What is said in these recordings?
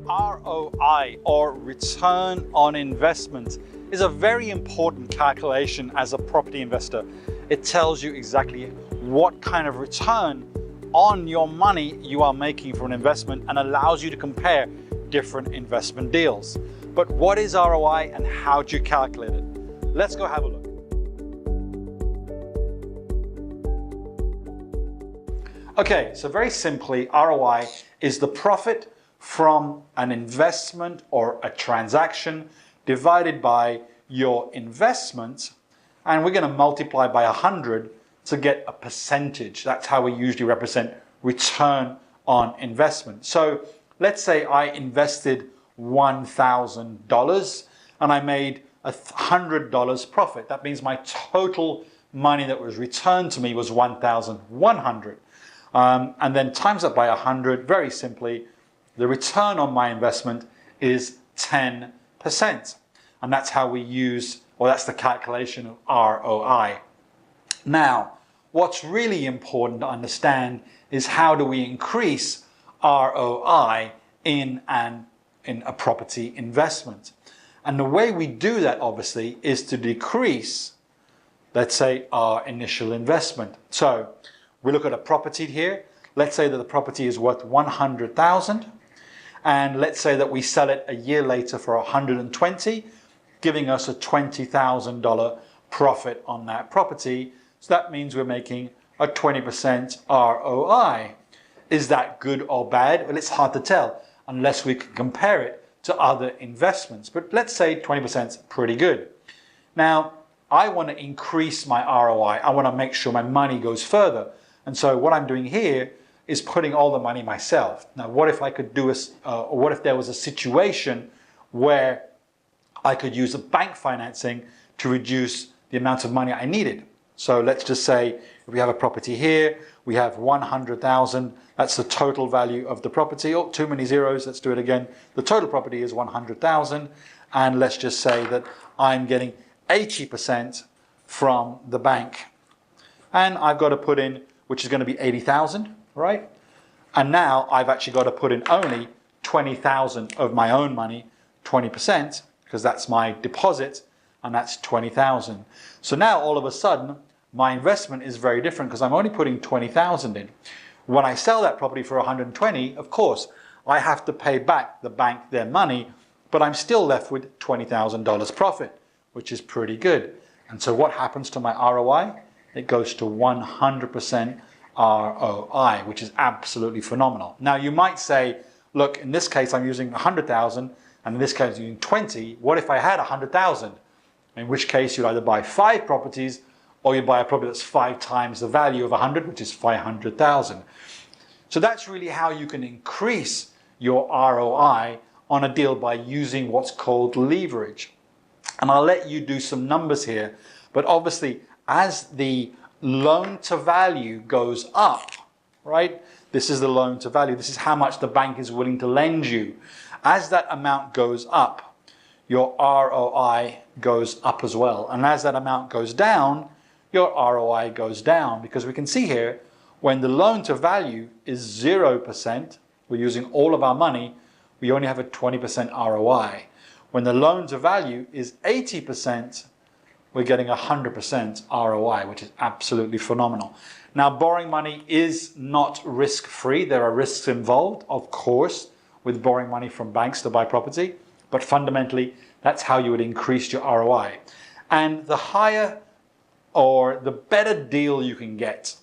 ROI, or return on investment, is a very important calculation as a property investor. It tells you exactly what kind of return on your money you are making for an investment and allows you to compare different investment deals. But what is ROI and how do you calculate it? Let's go have a look. Okay, so very simply, ROI is the profit from an investment or a transaction divided by your investment, and we're going to multiply by 100 to get a percentage. That's how we usually represent return on investment. So let's say I invested $1,000 and I made $100 profit. That means my total money that was returned to me was $1,100. And then times that by 100, very simply, the return on my investment is 10%. And that's how we use, or that's the calculation of ROI. Now, what's really important to understand is how do we increase ROI in a property investment. And the way we do that, obviously, is to decrease, let's say, our initial investment. So we look at a property here. Let's say that the property is worth $100,000. And let's say that we sell it a year later for $120,000, giving us a $20,000 profit on that property. So that means we're making a 20% ROI. Is that good or bad? Well, it's hard to tell unless we can compare it to other investments. But let's say 20% is pretty good. Now, I want to increase my ROI. I want to make sure my money goes further. And so what I'm doing here is putting all the money myself. Now, what if I could do or what if there was a situation where I could use a bank financing to reduce the amount of money I needed? So let's just say if we have a property here, we have 100,000. That's the total value of the property. Oh, too many zeros. Let's do it again. The total property is 100,000. And let's just say that I'm getting 80% from the bank. And I've got to put in, which is going to be 80,000, right? And now I've actually got to put in only 20,000 of my own money, 20%, because that's my deposit, and that's 20,000. So now all of a sudden, my investment is very different because I'm only putting 20,000 in. When I sell that property for 120, of course, I have to pay back the bank their money, but I'm still left with $20,000 profit, which is pretty good. And so what happens to my ROI? It goes to 100% ROI, which is absolutely phenomenal. Now you might say, look, in this case I'm using 100,000, and in this case I'm using 20. What if I had 100,000? In which case you'd either buy 5 properties or you buy a property that's 5 times the value of 100, which is 500,000. So that's really how you can increase your ROI on a deal, by using what's called leverage. And I'll let you do some numbers here, but obviously as the loan to value goes up, right? This is the loan to value. This is how much the bank is willing to lend you. As that amount goes up, your ROI goes up as well. And as that amount goes down, your ROI goes down, because we can see here when the loan to value is 0%, we're using all of our money, we only have a 20% ROI. When the loan to value is 80%, we're getting 100% ROI, which is absolutely phenomenal. Now, borrowing money is not risk-free. There are risks involved, of course, with borrowing money from banks to buy property, but fundamentally, that's how you would increase your ROI. And the higher or the better deal you can get,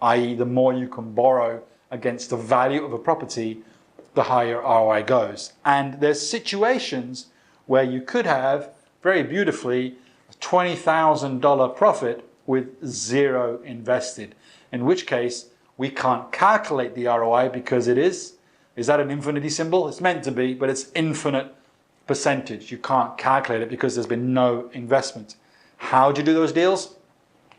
i.e. the more you can borrow against the value of a property, the higher ROI goes. And there's situations where you could have, very beautifully, a $20,000 profit with 0 invested, in which case we can't calculate the ROI because it is that an infinity symbol? It's meant to be, but it's infinite percentage. You can't calculate it because there's been no investment. How do you do those deals?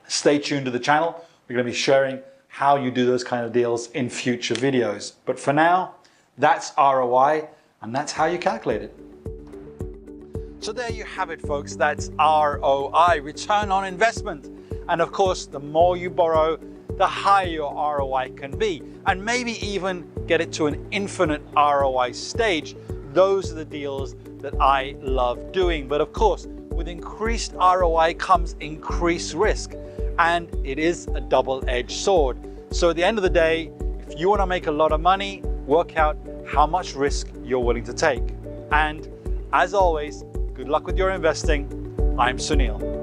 Stay tuned to the channel. We're going to be sharing how you do those kind of deals in future videos. But for now, that's ROI, and that's how you calculate it. So there you have it, folks. That's ROI, return on investment. And of course, the more you borrow, the higher your ROI can be, and maybe even get it to an infinite ROI stage. Those are the deals that I love doing. But of course, with increased ROI comes increased risk, and it is a double-edged sword. So at the end of the day, if you want to make a lot of money, work out how much risk you're willing to take. And as always, good luck with your investing. I'm Sunil.